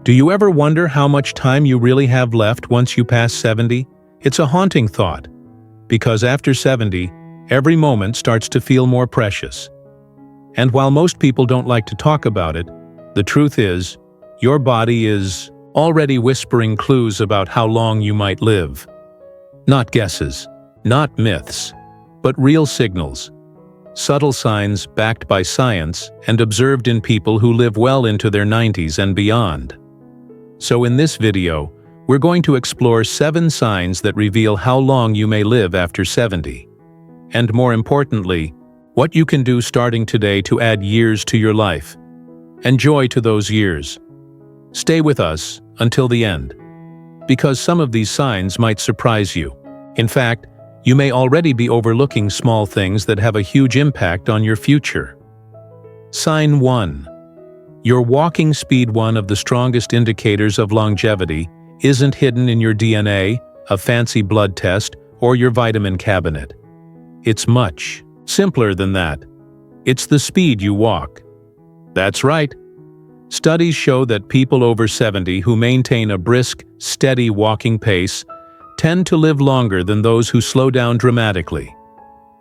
Do you ever wonder how much time you really have left once you pass 70? It's a haunting thought, because after 70, every moment starts to feel more precious. And while most people don't like to talk about it, the truth is, your body is already whispering clues about how long you might live. Not guesses, not myths, but real signals. Subtle signs backed by science and observed in people who live well into their 90s and beyond. So in this video, we're going to explore 7 signs that reveal how long you may live after 70. And more importantly, what you can do starting today to add years to your life, and joy to those years. Stay with us until the end, because some of these signs might surprise you. In fact, you may already be overlooking small things that have a huge impact on your future. Sign 1. Your walking speed. One of the strongest indicators of longevity isn't hidden in your DNA, a fancy blood test, or your vitamin cabinet. It's much simpler than that. It's the speed you walk. That's right. Studies show that people over 70 who maintain a brisk, steady walking pace tend to live longer than those who slow down dramatically.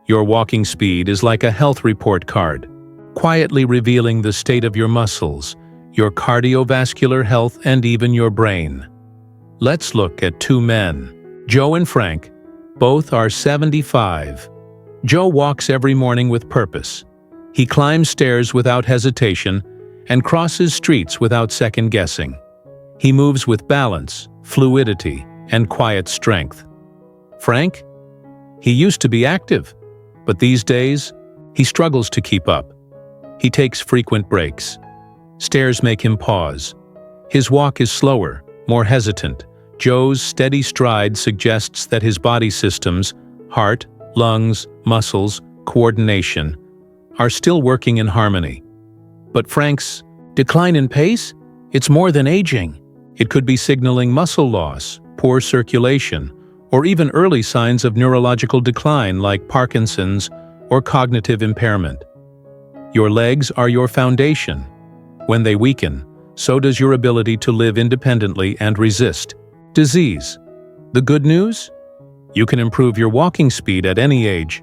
Your walking speed is like a health report card, quietly revealing the state of your muscles, your cardiovascular health, and even your brain. Let's look at 2 men, Joe and Frank. Both are 75. Joe walks every morning with purpose. He climbs stairs without hesitation and crosses streets without second-guessing. He moves with balance, fluidity, and quiet strength. Frank? He used to be active, but these days, he struggles to keep up. He takes frequent breaks. Stairs make him pause. His walk is slower, more hesitant. Joe's steady stride suggests that his body systems, heart, lungs, muscles, coordination, are still working in harmony. But Frank's decline in pace? It's more than aging. It could be signaling muscle loss, poor circulation, or even early signs of neurological decline like Parkinson's or cognitive impairment. Your legs are your foundation. When they weaken, so does your ability to live independently and resist disease. The good news? You can improve your walking speed at any age.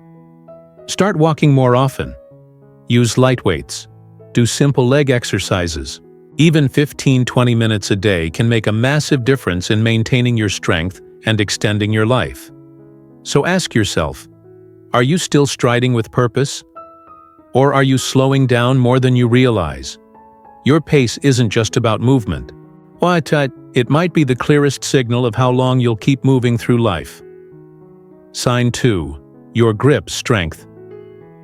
Start walking more often. Use light weights. Do simple leg exercises. Even 15-20 minutes a day can make a massive difference in maintaining your strength and extending your life. So ask yourself, are you still striding with purpose? Or are you slowing down more than you realize? Your pace isn't just about movement. It might be the clearest signal of how long you'll keep moving through life. Sign 2. Your grip strength.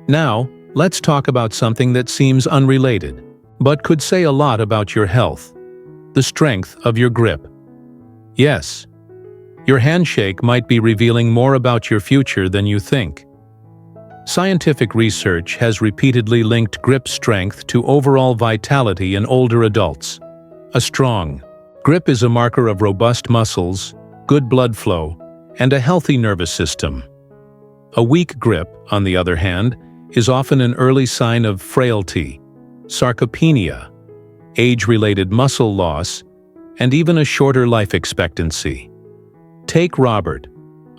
Now, let's talk about something that seems unrelated, but could say a lot about your health. The strength of your grip. Yes, your handshake might be revealing more about your future than you think. Scientific research has repeatedly linked grip strength to overall vitality in older adults. A strong grip is a marker of robust muscles, good blood flow, and a healthy nervous system. A weak grip, on the other hand, is often an early sign of frailty, sarcopenia, age-related muscle loss, and even a shorter life expectancy. Take Robert,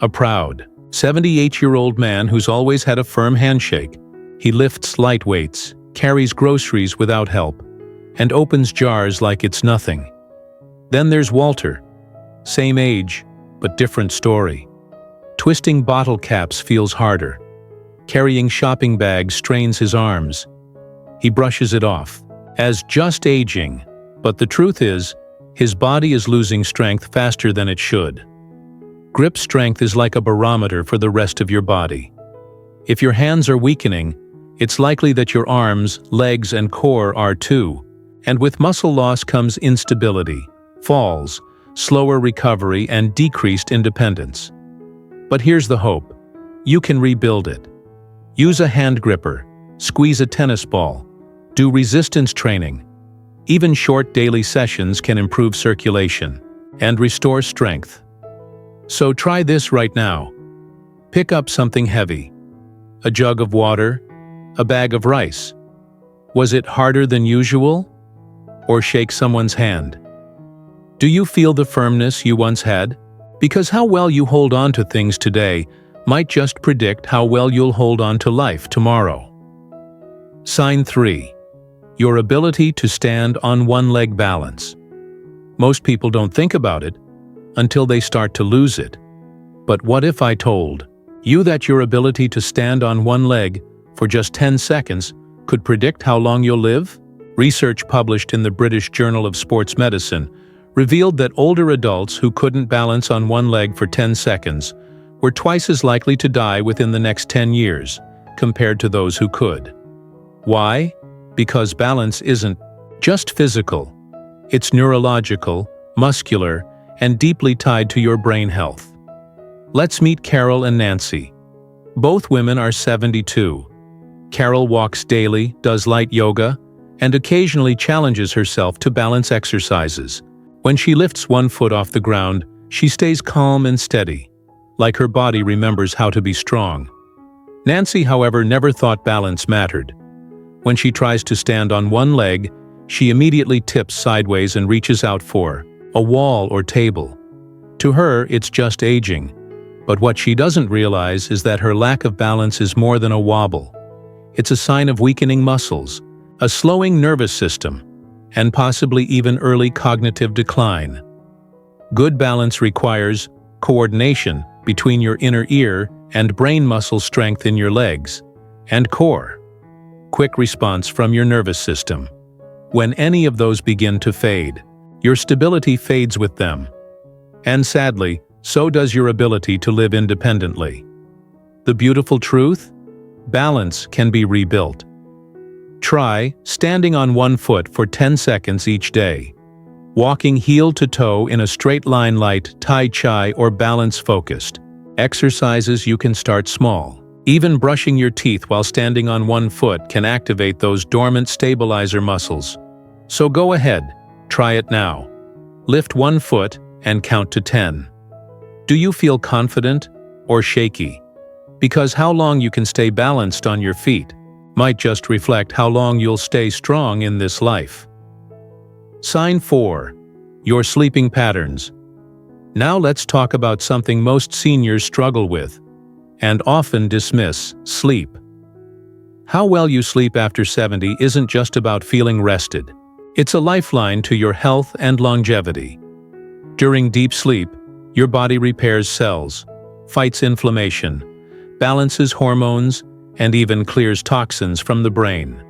a proud 78-year-old man who's always had a firm handshake. He lifts light weights, carries groceries without help, and opens jars like it's nothing. Then there's Walter, same age, but different story. Twisting bottle caps feels harder. Carrying shopping bags strains his arms. He brushes it off as just aging, but the truth is, his body is losing strength faster than it should. Grip strength is like a barometer for the rest of your body. If your hands are weakening, it's likely that your arms, legs, and core are too. And with muscle loss comes instability, falls, slower recovery, and decreased independence. But here's the hope. You can rebuild it. Use a hand gripper, squeeze a tennis ball, do resistance training. Even short daily sessions can improve circulation and restore strength. So try this right now. Pick up something heavy. A jug of water, a bag of rice. Was it harder than usual? Or shake someone's hand. Do you feel the firmness you once had? Because how well you hold on to things today might just predict how well you'll hold on to life tomorrow. Sign 3. Your ability to stand on one-leg balance. Most people don't think about it until they start to lose it. But what if I told you that your ability to stand on one leg for just 10 seconds could predict how long you'll live? Research published in the British Journal of Sports Medicine revealed that older adults who couldn't balance on one leg for 10 seconds were twice as likely to die within the next 10 years compared to those who could. Why? Because balance isn't just physical. It's neurological, muscular, and deeply tied to your brain health. Let's meet Carol and Nancy. Both women are 72. Carol walks daily, does light yoga, and occasionally challenges herself to balance exercises. When she lifts one foot off the ground, she stays calm and steady, like her body remembers how to be strong. Nancy, however, never thought balance mattered. When she tries to stand on one leg, she immediately tips sideways and reaches out for a wall or table. To her, it's just aging. But what she doesn't realize is that her lack of balance is more than a wobble. It's a sign of weakening muscles, a slowing nervous system, and possibly even early cognitive decline. Good balance requires coordination between your inner ear and brain muscle strength in your legs and core. Quick response from your nervous system. When any of those begin to fade, your stability fades with them. And sadly, so does your ability to live independently. The beautiful truth? Balance can be rebuilt. Try standing on one foot for 10 seconds each day, walking heel to toe in a straight line like Tai Chi or balance-focused. Exercises you can start small. Even brushing your teeth while standing on one foot can activate those dormant stabilizer muscles. So go ahead, try it now. Lift one foot and count to 10. Do you feel confident or shaky? Because how long you can stay balanced on your feet might just reflect how long you'll stay strong in this life. Sign 4. Your sleeping patterns. Now let's talk about something most seniors struggle with and often dismiss: sleep. How well you sleep after 70 isn't just about feeling rested. It's a lifeline to your health and longevity. During deep sleep, your body repairs cells, fights inflammation, balances hormones, and even clears toxins from the brain,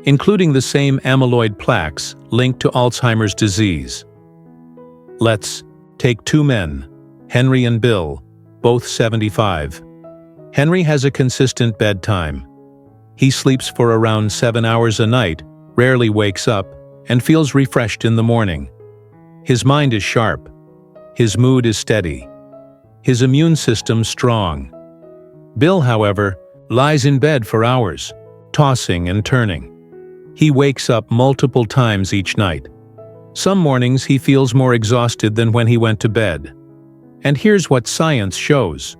including the same amyloid plaques linked to Alzheimer's disease. Let's take two men, Henry and Bill, both 75. Henry has a consistent bedtime. He sleeps for around 7 hours a night, rarely wakes up, and feels refreshed in the morning. His mind is sharp. His mood is steady. His immune system strong. Bill, however, lies in bed for hours, tossing and turning. He wakes up multiple times each night. Some mornings he feels more exhausted than when he went to bed. And here's what science shows.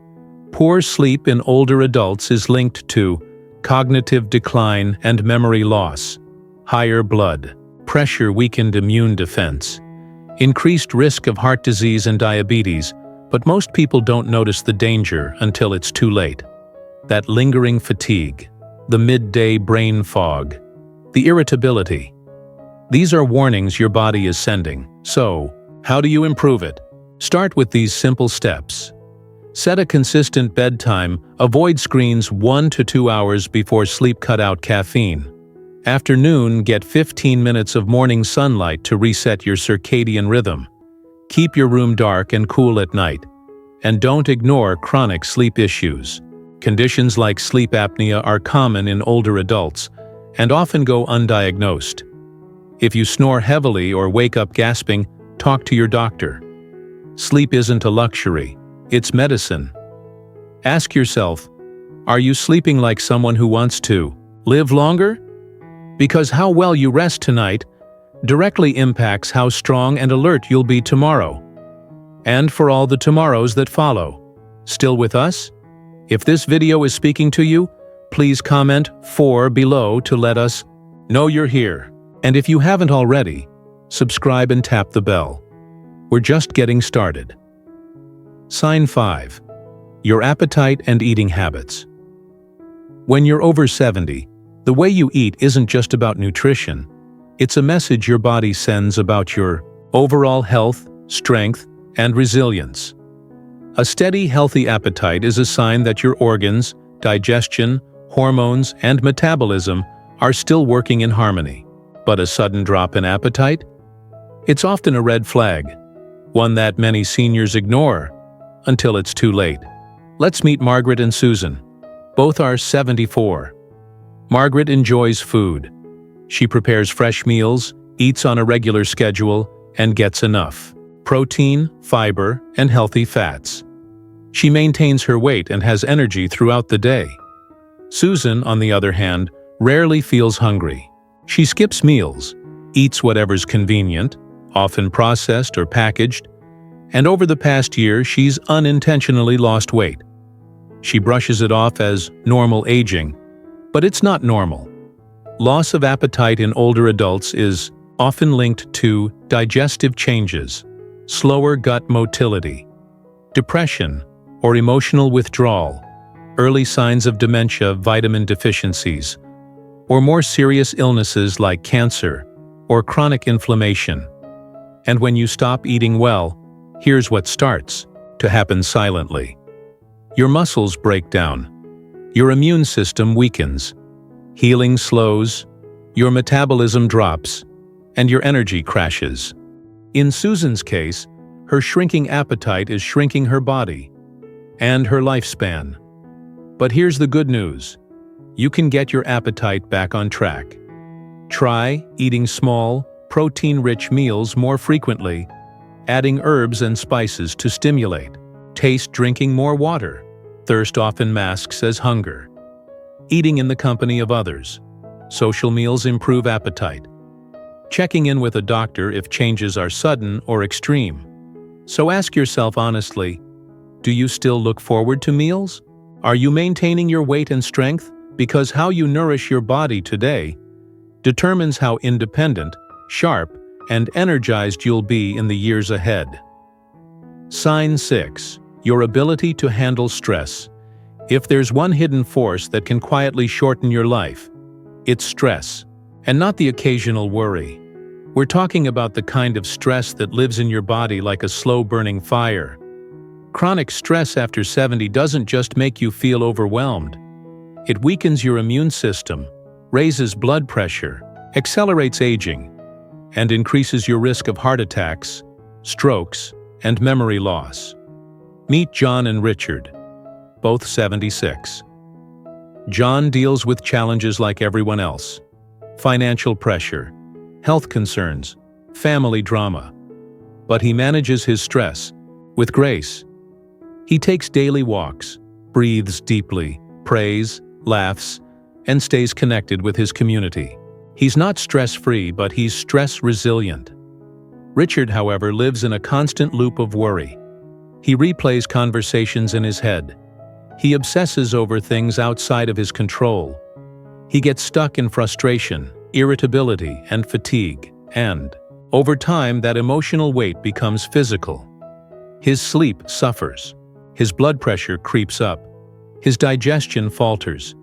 Poor sleep in older adults is linked to cognitive decline and memory loss, higher blood pressure, weakened immune defense, increased risk of heart disease and diabetes, but most people don't notice the danger until it's too late. That lingering fatigue, the midday brain fog, the irritability. These are warnings your body is sending. So, how do you improve it? Start with these simple steps. Set a consistent bedtime, avoid screens 1 to 2 hours before sleep, cut out caffeine. After noon, get 15 minutes of morning sunlight to reset your circadian rhythm. Keep your room dark and cool at night. And don't ignore chronic sleep issues. Conditions like sleep apnea are common in older adults and often go undiagnosed. If you snore heavily or wake up gasping, talk to your doctor. Sleep isn't a luxury, it's medicine. Ask yourself, are you sleeping like someone who wants to live longer? Because how well you rest tonight directly impacts how strong and alert you'll be tomorrow. And for all the tomorrows that follow. Still with us? If this video is speaking to you, please comment 4 below to let us know you're here. And if you haven't already, subscribe and tap the bell. We're just getting started. Sign 5. Your appetite and eating habits. When you're over 70, the way you eat isn't just about nutrition. It's a message your body sends about your overall health, strength, and resilience. A steady, healthy appetite is a sign that your organs, digestion, hormones, and metabolism are still working in harmony. But a sudden drop in appetite? It's often a red flag, one that many seniors ignore until it's too late. Let's meet Margaret and Susan. Both are 74. Margaret enjoys food. She prepares fresh meals, eats on a regular schedule, and gets enough protein, fiber, and healthy fats. She maintains her weight and has energy throughout the day. Susan, on the other hand, rarely feels hungry. She skips meals, eats whatever's convenient, often processed or packaged, and over the past year she's unintentionally lost weight. She brushes it off as normal aging, but it's not normal. Loss of appetite in older adults is often linked to digestive changes, slower gut motility, depression, or emotional withdrawal, early signs of dementia, vitamin deficiencies, or more serious illnesses like cancer or chronic inflammation. And when you stop eating well, here's what starts to happen silently. Your muscles break down. Your immune system weakens. Healing slows. Your metabolism drops. And your energy crashes. In Susan's case, her shrinking appetite is shrinking her body and her lifespan. But here's the good news. You can get your appetite back on track. Try eating small, protein-rich meals more frequently, adding herbs and spices to stimulate. Taste drinking more water. Thirst often masks as hunger. Eating in the company of others. Social meals improve appetite. Checking in with a doctor if changes are sudden or extreme. So ask yourself honestly, do you still look forward to meals? Are you maintaining your weight and strength? Because how you nourish your body today determines how independent, sharp, and energized you'll be in the years ahead. Sign 6. Your ability to handle stress. If there's one hidden force that can quietly shorten your life, it's stress, and not the occasional worry. We're talking about the kind of stress that lives in your body like a slow-burning fire. Chronic stress after 70 doesn't just make you feel overwhelmed. It weakens your immune system, raises blood pressure, accelerates aging, and increases your risk of heart attacks, strokes, and memory loss. Meet John and Richard, both 76. John deals with challenges like everyone else: financial pressure, health concerns, family drama. But he manages his stress with grace. He takes daily walks, breathes deeply, prays, laughs, and stays connected with his community. He's not stress-free, but he's stress-resilient. Richard, however, lives in a constant loop of worry. He replays conversations in his head. He obsesses over things outside of his control. He gets stuck in frustration, irritability, and fatigue, and, over time, that emotional weight becomes physical. His sleep suffers. His blood pressure creeps up. His digestion falters.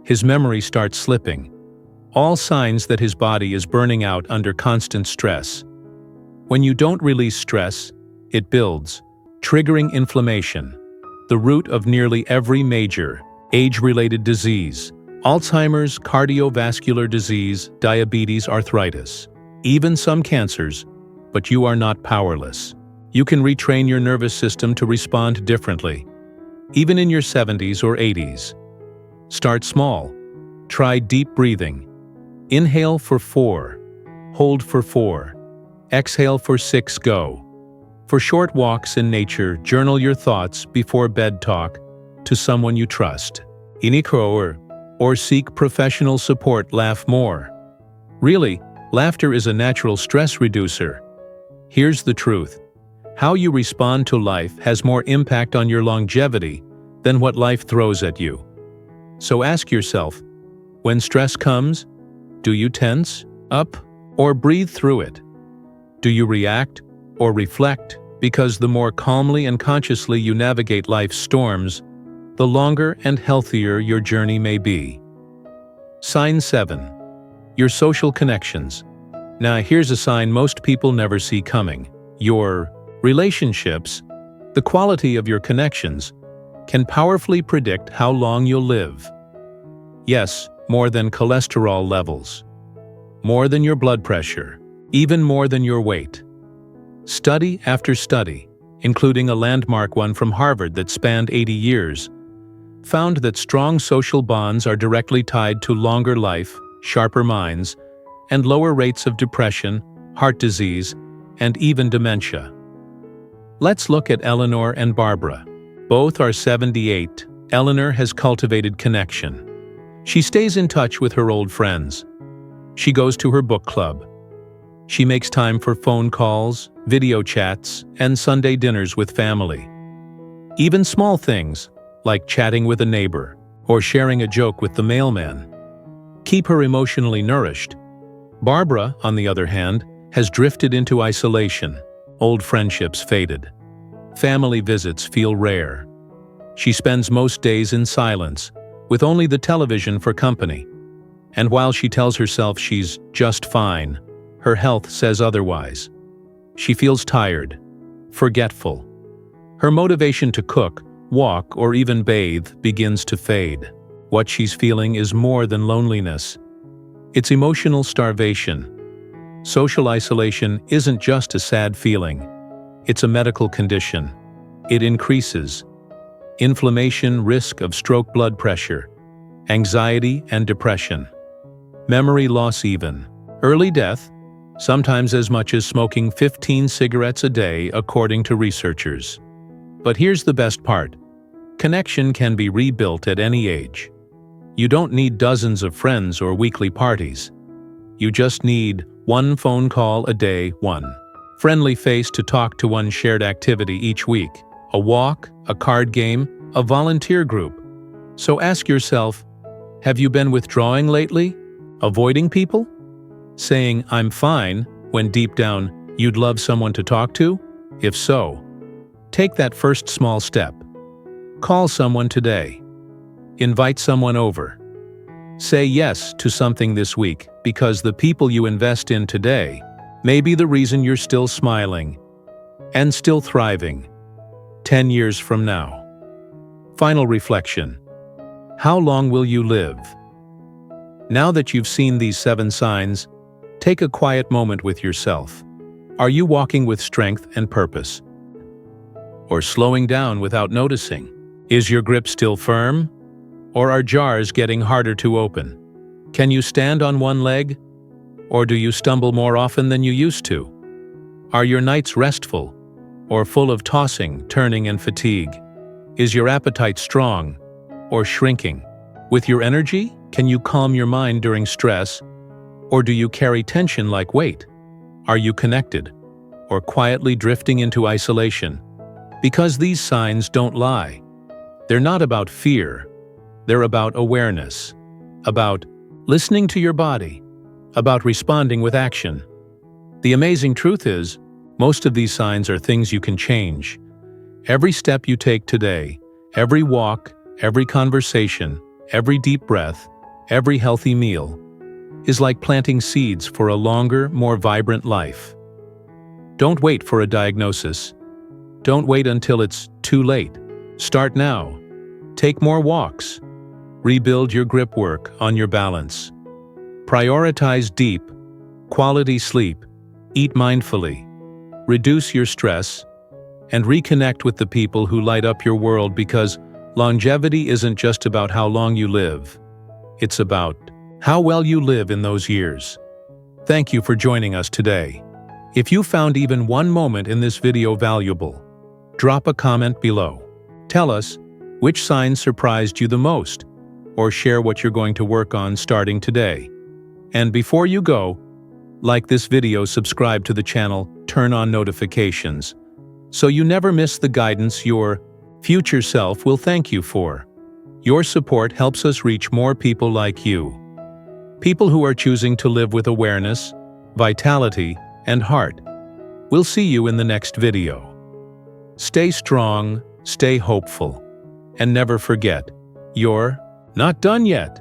His memory starts slipping. All signs that his body is burning out under constant stress. When you don't release stress, it builds, triggering inflammation, the root of nearly every major age-related disease: Alzheimer's, cardiovascular disease, diabetes, arthritis, even some cancers. But you are not powerless. You can retrain your nervous system to respond differently, even in your 70s or 80s. Start small. Try deep breathing. Inhale for 4. Hold for 4. Exhale for 6. Go. For short walks in nature, journal your thoughts before bed. Talk to someone you trust. Or seek professional support. Laugh more. Really, laughter is a natural stress reducer. Here's the truth. How you respond to life has more impact on your longevity than what life throws at you. So ask yourself, when stress comes, do you tense up or breathe through it? Do you react or reflect, because the more calmly and consciously you navigate life's storms, the longer and healthier your journey may be. Sign 7. Your social connections. Now here's a sign most people never see coming. Your relationships, the quality of your connections, can powerfully predict how long you'll live. Yes, more than cholesterol levels, more than your blood pressure, even more than your weight. Study after study, including a landmark one from Harvard that spanned 80 years, found that strong social bonds are directly tied to longer life, sharper minds, and lower rates of depression, heart disease, and even dementia. Let's look at Eleanor and Barbara. Both are 78. Eleanor has cultivated connection. She stays in touch with her old friends. She goes to her book club. She makes time for phone calls, video chats, and Sunday dinners with family. Even small things, like chatting with a neighbor or sharing a joke with the mailman, keep her emotionally nourished. Barbara, on the other hand, has drifted into isolation. Old friendships faded. Family visits feel rare. She spends most days in silence, with only the television for company. And while she tells herself she's just fine, her health says otherwise. She feels tired, forgetful. Her motivation to cook, walk, or even bathe begins to fade. What she's feeling is more than loneliness. It's emotional starvation. Social isolation isn't just a sad feeling. It's a medical condition. It increases inflammation, risk of stroke, blood pressure, anxiety and depression, memory loss, even early death, sometimes as much as smoking 15 cigarettes a day, according to researchers. But here's the best part. Connection can be rebuilt at any age. You don't need dozens of friends or weekly parties. You just need one phone call a day, one friendly face to talk to, one shared activity each week, a walk, a card game, a volunteer group. So ask yourself, have you been withdrawing lately? Avoiding people? Saying, "I'm fine," when deep down you'd love someone to talk to? If so, take that first small step. Call someone today. Invite someone over. Say yes to something this week, because the people you invest in today may be the reason you're still smiling and still thriving 10 years from now. Final reflection. How long will you live? Now that you've seen these 7 signs, take a quiet moment with yourself. Are you walking with strength and purpose? Or slowing down without noticing? Is your grip still firm? Or are jars getting harder to open? Can you stand on one leg? Or do you stumble more often than you used to? Are your nights restful, or full of tossing, turning, and fatigue? Is your appetite strong, or shrinking? With your energy, can you calm your mind during stress, or do you carry tension like weight? Are you connected, or quietly drifting into isolation? Because these signs don't lie. They're not about fear. They're about awareness, about listening to your body, about responding with action. The amazing truth is, most of these signs are things you can change. Every step you take today, every walk, every conversation, every deep breath, every healthy meal, is like planting seeds for a longer, more vibrant life. Don't wait for a diagnosis. Don't wait until it's too late. Start now. Take more walks. Rebuild your grip, work on your balance. Prioritize deep, quality sleep. Eat mindfully. Reduce your stress. And reconnect with the people who light up your world, because longevity isn't just about how long you live. It's about how well you live in those years. Thank you for joining us today. If you found even one moment in this video valuable, drop a comment below. Tell us which signs surprised you the most, or share what you're going to work on starting today. And before you go, like this video, subscribe to the channel, turn on notifications, so you never miss the guidance your future self will thank you for. Your support helps us reach more people like you. People who are choosing to live with awareness, vitality, and heart. We'll see you in the next video. Stay strong, stay hopeful, and never forget, you're not done yet.